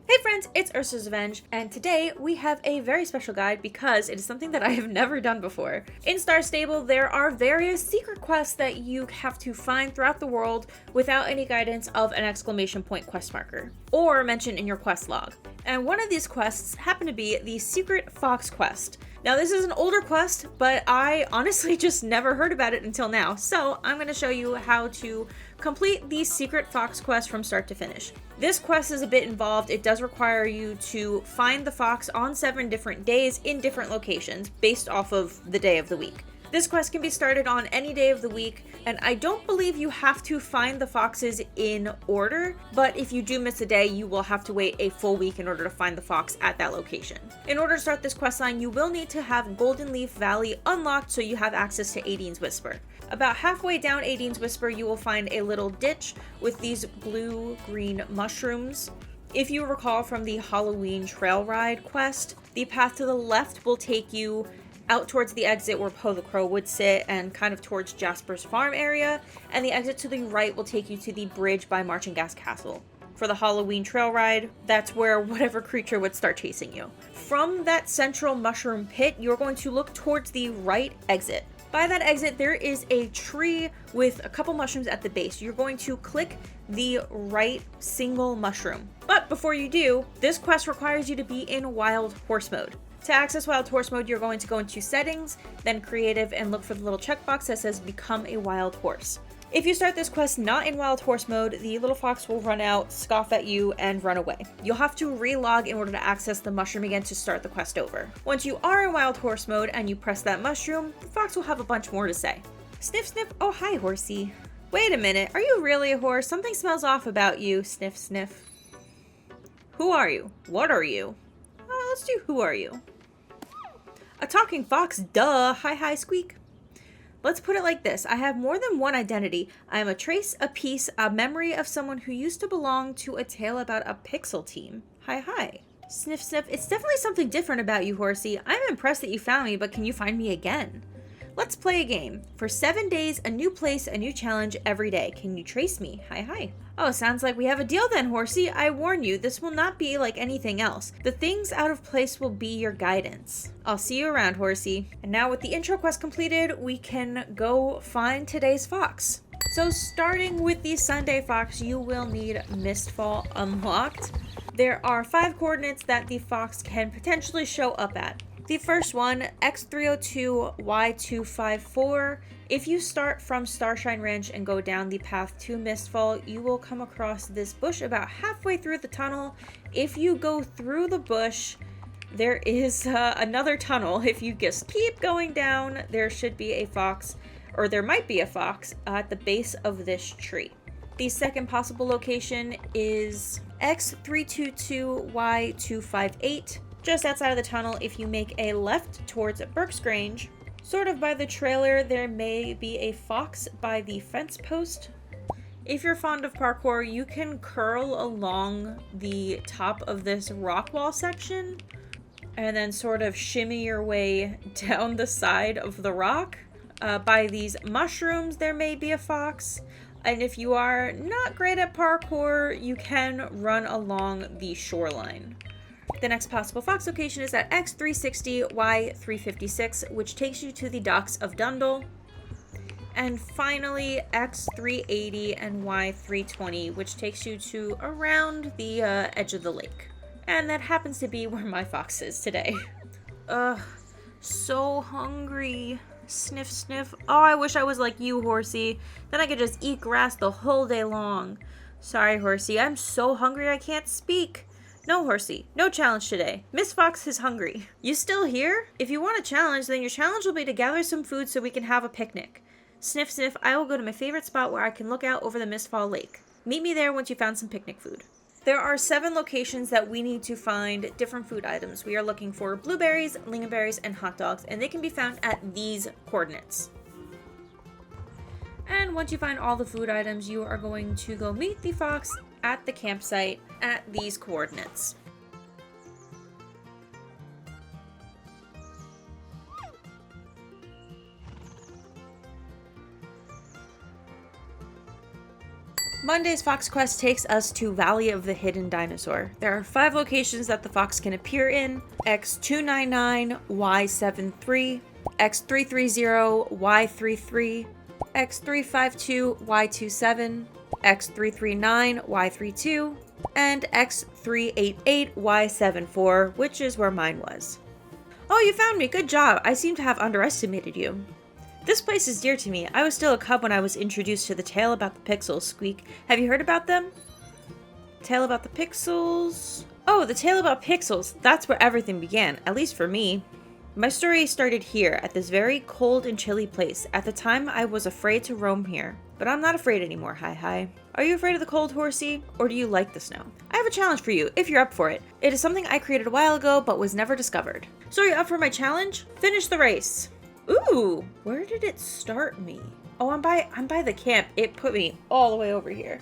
Hey friends, it's UrsulasRevenge, and today we have a very special guide because it is something that I have never done before. In Star Stable, there are various secret quests that you have to find throughout the world without any guidance of an exclamation point quest marker, or mentioned in your quest log. And one of these quests happened to be the Secret Fox quest. Now this is an older quest, but I honestly just never heard about it until now, so I'm going to show you how to complete the Secret Fox quest from start to finish. This quest is a bit involved. It does require you to find the fox on 7 different days in different locations based off of the day of the week. This quest can be started on any day of the week, and I don't believe you have to find the foxes in order, but if you do miss a day, you will have to wait a full week in order to find the fox at that location. In order to start this quest line, you will need to have Golden Leaf Valley unlocked so you have access to Aidine's Whisper. About halfway down Aidine's Whisper, you will find a little ditch with these blue-green mushrooms. If you recall from the Halloween Trail Ride quest, the path to the left will take you out towards the exit where Poe the Crow would sit and kind of towards Jasper's farm area, and the exit to the right will take you to the bridge by Marching Gas Castle. For the Halloween Trail Ride, that's where whatever creature would start chasing you. From that central mushroom pit, you're going to look towards the right exit. By that exit, there is a tree with a couple mushrooms at the base. You're going to click the right single mushroom. But before you do, this quest requires you to be in Wild Horse mode. To access Wild Horse mode, you're going to go into Settings, then Creative, and look for the little checkbox that says Become a Wild Horse. If you start this quest not in Wild Horse mode, the little fox will run out, scoff at you, and run away. You'll have to relog in order to access the mushroom again to start the quest over. Once you are in Wild Horse mode and you press that mushroom, the fox will have a bunch more to say. Sniff, sniff. Oh, hi, horsey. Wait a minute. Are you really a horse? Something smells off about you. Sniff, sniff. Who are you? What are you? Let's do who are you? A talking fox, duh. Hi, hi, squeak. Let's put it like this. I have more than one identity. I am a trace, a piece, a memory of someone who used to belong to a tale about a pixel team. Hi, hi. Sniff, sniff. It's definitely something different about you, horsey. I'm impressed that you found me, but can you find me again? Let's play a game. For 7 days, a new place, a new challenge every day. Can you trace me? Hi, hi. Oh, sounds like we have a deal then, horsey. I warn you, this will not be like anything else. The things out of place will be your guidance. I'll see you around, horsey. And now with the intro quest completed, we can go find today's fox. So starting with the Sunday fox, you will need Mistfall unlocked. There are 5 coordinates that the fox can potentially show up at. The first one, X302, Y254. If you start from Starshine Ranch and go down the path to Mistfall, you will come across this bush about halfway through the tunnel. If you go through the bush, there is another tunnel. If you just keep going down, there should be a fox, or there might be a fox, at the base of this tree. The second possible location is X322, Y258. Just outside of the tunnel, if you make a left towards Burke's Grange, sort of by the trailer, there may be a fox by the fence post. If you're fond of parkour, you can curl along the top of this rock wall section and then sort of shimmy your way down the side of the rock. By these mushrooms, there may be a fox. And if you are not great at parkour, you can run along the shoreline. The next possible fox location is at X360, Y356, which takes you to the docks of Dundle. And finally, X380 and Y320, which takes you to around the edge of the lake. And that happens to be where my fox is today. Ugh, so hungry. Sniff, sniff. Oh, I wish I was like you, horsey. Then I could just eat grass the whole day long. Sorry, horsey. I'm so hungry I can't speak. No, horsey. No challenge today. Miss Fox is hungry. You still here? If you want a challenge, then your challenge will be to gather some food so we can have a picnic. Sniff, sniff. I will go to my favorite spot where I can look out over the Mistfall Lake. Meet me there once you found some picnic food. There are 7 locations that we need to find different food items. We are looking for blueberries, lingonberries, and hot dogs, and they can be found at these coordinates. And once you find all the food items, you are going to go meet the fox at the campsite at these coordinates. Monday's Fox Quest takes us to Valley of the Hidden Dinosaur. There are 5 locations that the fox can appear in: X299, Y73, X330, Y33, X352, Y27, X339, Y32, and X388, Y74, which is where mine was. Oh, you found me! Good job! I seem to have underestimated you. This place is dear to me. I was still a cub when I was introduced to the tale about the pixels, Squeak. Have you heard about them? Tale about the pixels? Oh, the tale about pixels. That's where everything began, at least for me. My story started here, at this very cold and chilly place. At the time, I was afraid to roam here. But I'm not afraid anymore, hi. Are you afraid of the cold, Horsey? Or do you like the snow? I have a challenge for you, if you're up for it. It is something I created a while ago, but was never discovered. So are you up for my challenge? Finish the race. Ooh, where did it start me? Oh, I'm by the camp. It put me all the way over here.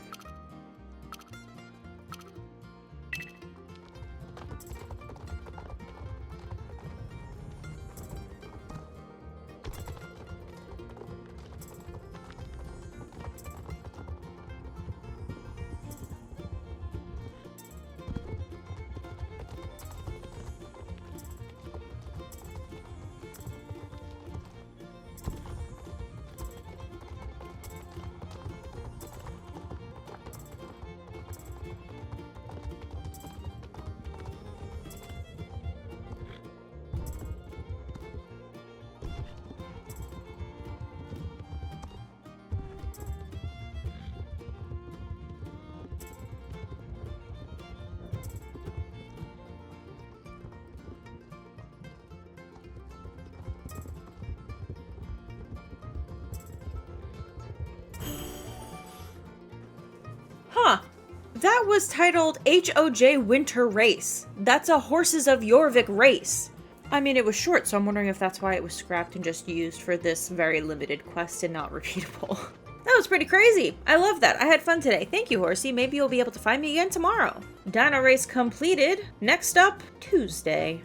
Huh. That was titled HOJ Winter Race. That's a Horses of Jorvik race. I mean, it was short, so I'm wondering if that's why it was scrapped and just used for this very limited quest and not repeatable. That was pretty crazy. I love that. I had fun today. Thank you, Horsey. Maybe you'll be able to find me again tomorrow. Dino race completed. Next up, Tuesday.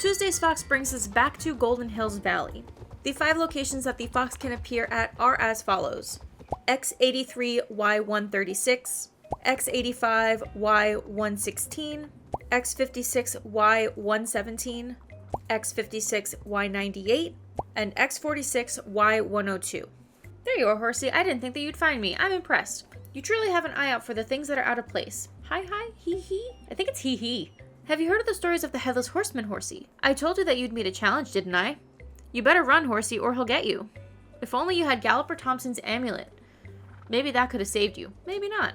Tuesday's Fox brings us back to Golden Hills Valley. The 5 locations that the fox can appear at are as follows: X83, Y136, X85, Y116, X56, Y117, X56, Y98, and X46, Y102. There you are, Horsey. I didn't think that you'd find me. I'm impressed. You truly have an eye out for the things that are out of place. Hi, hee. I think it's hee. Have you heard of the stories of the Headless Horseman, Horsey? I told you that you'd meet a challenge, didn't I? You better run, Horsey, or he'll get you. If only you had Galloper Thompson's amulet. Maybe that could have saved you. Maybe not.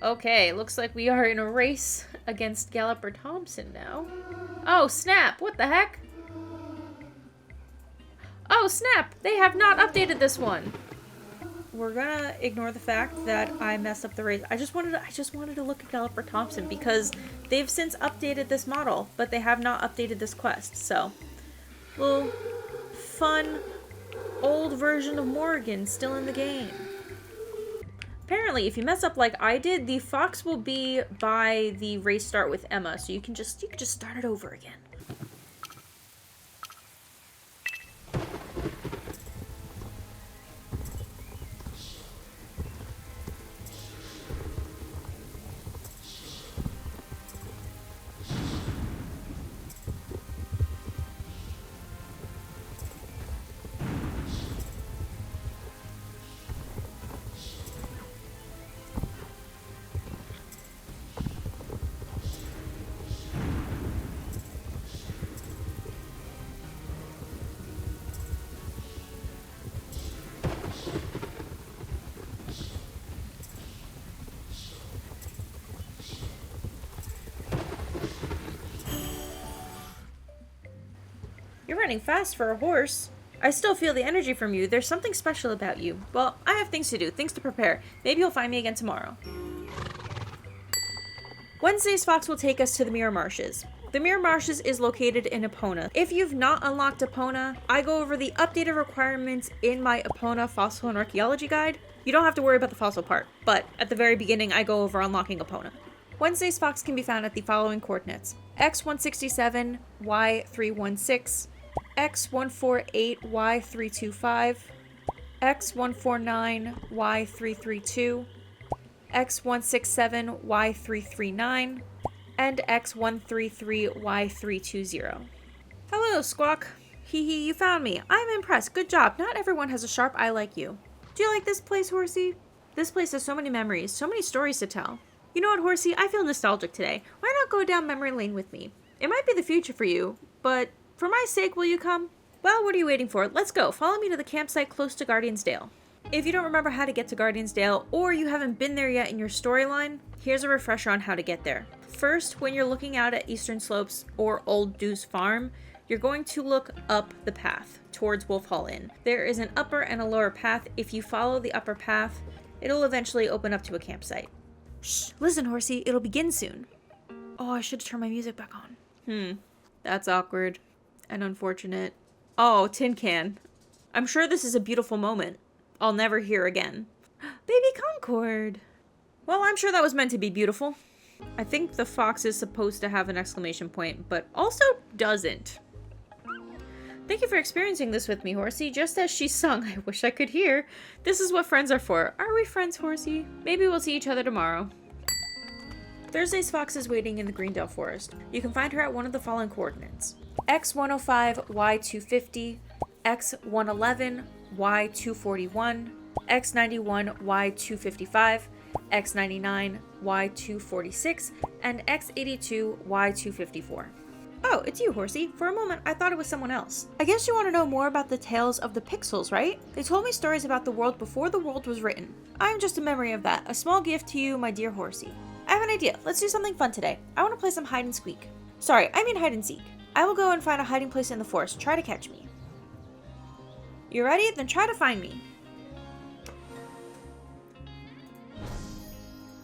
Okay, looks like we are in a race against Galloper Thompson now. Oh, snap! What the heck? Oh, snap! They have not updated this one! We're gonna ignore the fact that I messed up the race. I just wanted to look at Galloper Thompson because they've since updated this model, but they have not updated this quest, so. Little fun old version of Morgan still in the game. Apparently, if you mess up like I did, the fox will be by the race start with Emma, so you can just start it over again. You're running fast for a horse. I still feel the energy from you. There's something special about you. Well, I have things to do, things to prepare. Maybe you'll find me again tomorrow. Wednesday's Fox will take us to the Mirror Marshes. The Mirror Marshes is located in Epona. If you've not unlocked Epona, I go over the updated requirements in my Epona Fossil and Archaeology Guide. You don't have to worry about the fossil part, but at the very beginning I go over unlocking Epona. Wednesday's Fox can be found at the following coordinates: X167, Y316, X148, Y325, X149, Y332, X167Y339, and X133Y320. Hello, Squawk. Hee hee, you found me. I'm impressed. Good job. Not everyone has a sharp eye like you. Do you like this place, Horsey? This place has so many memories, so many stories to tell. You know what, Horsey? I feel nostalgic today. Why not go down memory lane with me? It might be the future for you, but for my sake, will you come? Well, what are you waiting for? Let's go. Follow me to the campsite close to Guardiansdale. If you don't remember how to get to Guardiansdale, or you haven't been there yet in your storyline, here's a refresher on how to get there. First, when you're looking out at Eastern Slopes or Old Dew's Farm, you're going to look up the path towards Wolf Hall Inn. There is an upper and a lower path. If you follow the upper path, it'll eventually open up to a campsite. Shh, listen, Horsey, it'll begin soon. Oh, I should turn my music back on. That's awkward and unfortunate. Oh, Tin Can. I'm sure this is a beautiful moment I'll never hear again. Baby Concord. Well, I'm sure that was meant to be beautiful. I think the fox is supposed to have an exclamation point, but also doesn't. Thank you for experiencing this with me, Horsey. Just as she sung, I wish I could hear. This is what friends are for. Are we friends, Horsey? Maybe we'll see each other tomorrow. Thursday's fox is waiting in the Greendale Forest. You can find her at one of the following coordinates. X105, Y250, X111, Y241, X91, Y255, X99, Y246, and X82, Y254. Oh, it's you, Horsey. For a moment, I thought it was someone else. I guess you want to know more about the tales of the Pixels, right? They told me stories about the world before the world was written. I'm just a memory of that. A small gift to you, my dear Horsey. I have an idea. Let's do something fun today. I want to play some hide and squeak. Sorry, I mean hide and seek. I will go and find a hiding place in the forest. Try to catch me. You ready? Then try to find me.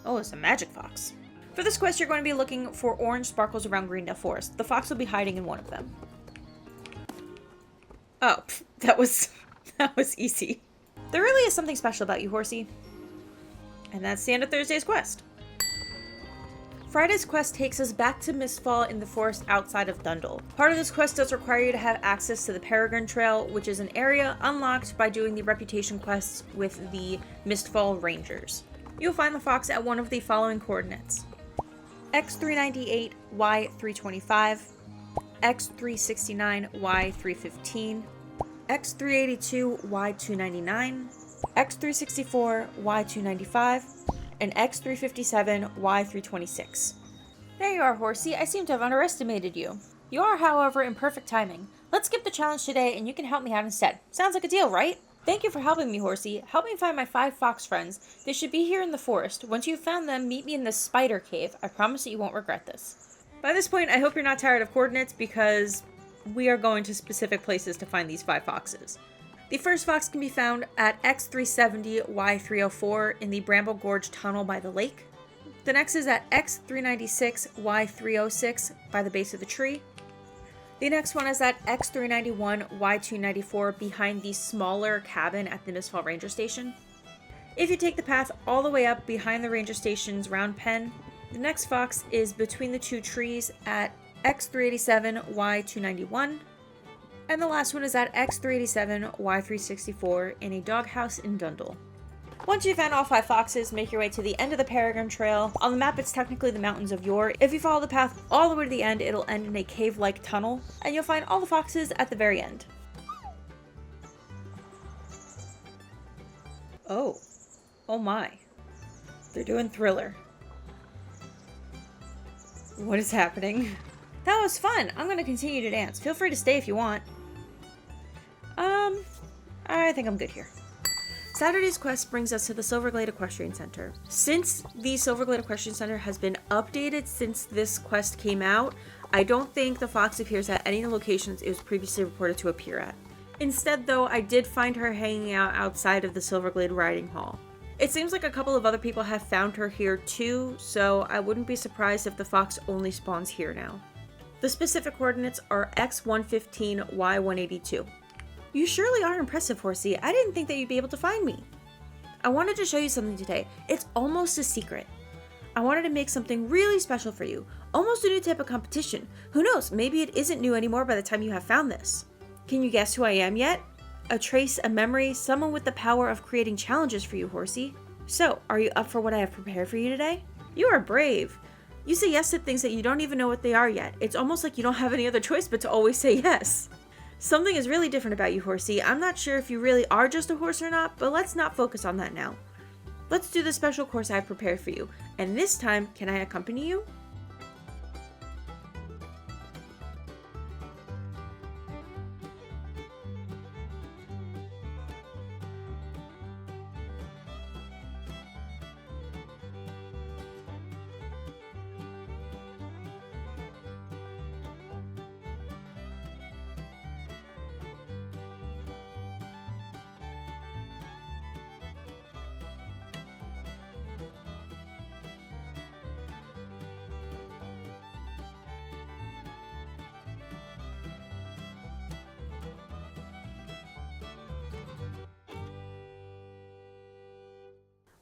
Oh, it's a magic fox. For this quest, you're going to be looking for orange sparkles around Greendale Forest. The fox will be hiding in one of them. Oh, that was easy. There really is something special about you, Horsey. And that's the end of Thursday's quest. Friday's quest takes us back to Mistfall in the forest outside of Dundle. Part of this quest does require you to have access to the Peregrine Trail, which is an area unlocked by doing the reputation quests with the Mistfall Rangers. You'll find the fox at one of the following coordinates. X398, Y325, X369, Y315, X382, Y299, X364, Y295, and X357, Y326. There you are, Horsey. I seem to have underestimated you. You are, however, in perfect timing. Let's skip the challenge today and you can help me out instead. Sounds like a deal, right? Thank you for helping me, Horsey. Help me find my 5 fox friends. They should be here in the forest. Once you've found them, meet me in the spider cave. I promise that you won't regret this. By this point, I hope you're not tired of coordinates because we are going to specific places to find these 5 foxes. The first fox can be found at X370, Y304 in the Bramble Gorge Tunnel by the lake. The next is at X396, Y306 by the base of the tree. The next one is at X391, Y294 behind the smaller cabin at the Mistfall Ranger Station. If you take the path all the way up behind the Ranger Station's round pen, the next fox is between the 2 trees at X387, Y291. And the last one is at X387, Y364 in a doghouse in Dundle. Once you've found all 5 foxes, make your way to the end of the Peregrine Trail. On the map, it's technically the Mountains of Yore. If you follow the path all the way to the end, it'll end in a cave-like tunnel, and you'll find all the foxes at the very end. Oh my. They're doing Thriller. What is happening? That was fun. I'm gonna continue to dance. Feel free to stay if you want. I think I'm good here. Saturday's quest brings us to the Silverglade Equestrian Center. Since the Silverglade Equestrian Center has been updated since this quest came out, I don't think the fox appears at any of the locations it was previously reported to appear at. Instead, though, I did find her hanging out outside of the Silverglade Riding Hall. It seems like a couple of other people have found her here too, so I wouldn't be surprised if the fox only spawns here now. The specific coordinates are X115, Y182. You surely are impressive, Horsey. I didn't think that you'd be able to find me. I wanted to show you something today. It's almost a secret. I wanted to make something really special for you. Almost a new type of competition. Who knows, maybe it isn't new anymore by the time you have found this. Can you guess who I am yet? A trace, a memory, someone with the power of creating challenges for you, Horsey. So, are you up for what I have prepared for you today? You are brave. You say yes to things that you don't even know what they are yet. It's almost like you don't have any other choice but to always say yes. Something is really different about you, horsey. I'm not sure if you really are just a horse or not, but let's not focus on that now. Let's do the special course I've prepared for you, and this time, can I accompany you?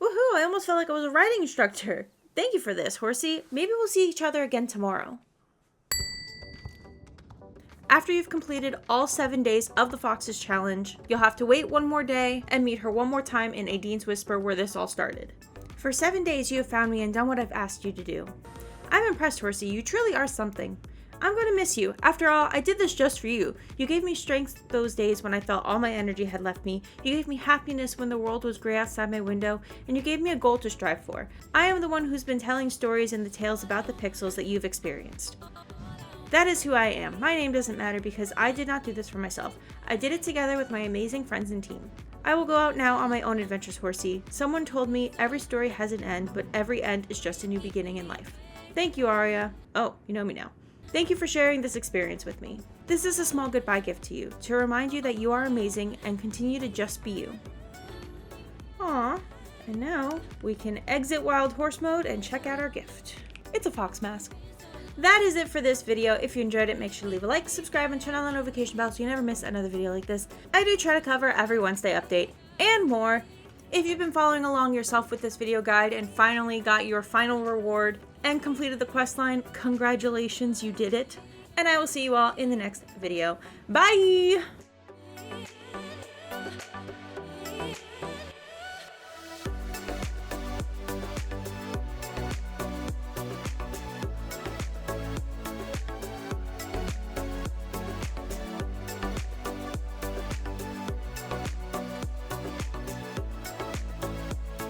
Woohoo, I almost felt like I was a riding instructor. Thank you for this, horsey. Maybe we'll see each other again tomorrow. After you've completed all 7 days of the Fox's Challenge, you'll have to wait one more day and meet her one more time in Adine's Whisper where this all started. For 7 days, you have found me and done what I've asked you to do. I'm impressed, horsey. You truly are something. I'm going to miss you. After all, I did this just for you. You gave me strength those days when I felt all my energy had left me. You gave me happiness when the world was gray outside my window, and you gave me a goal to strive for. I am the one who's been telling stories and the tales about the pixels that you've experienced. That is who I am. My name doesn't matter because I did not do this for myself. I did it together with my amazing friends and team. I will go out now on my own adventures, horsey. Someone told me every story has an end, but every end is just a new beginning in life. Thank you, Arya. Oh, you know me now. Thank you for sharing this experience with me. This is a small goodbye gift to you, to remind you that you are amazing and continue to just be you. Aww. And now, we can exit Wild Horse mode and check out our gift. It's a fox mask. That is it for this video. If you enjoyed it, make sure to leave a like, subscribe, and turn on the notification bell so you never miss another video like this. I do try to cover every Wednesday update and more. If you've been following along yourself with this video guide and finally got your final reward and completed the quest line, congratulations, you did it. And I will see you all in the next video. Bye!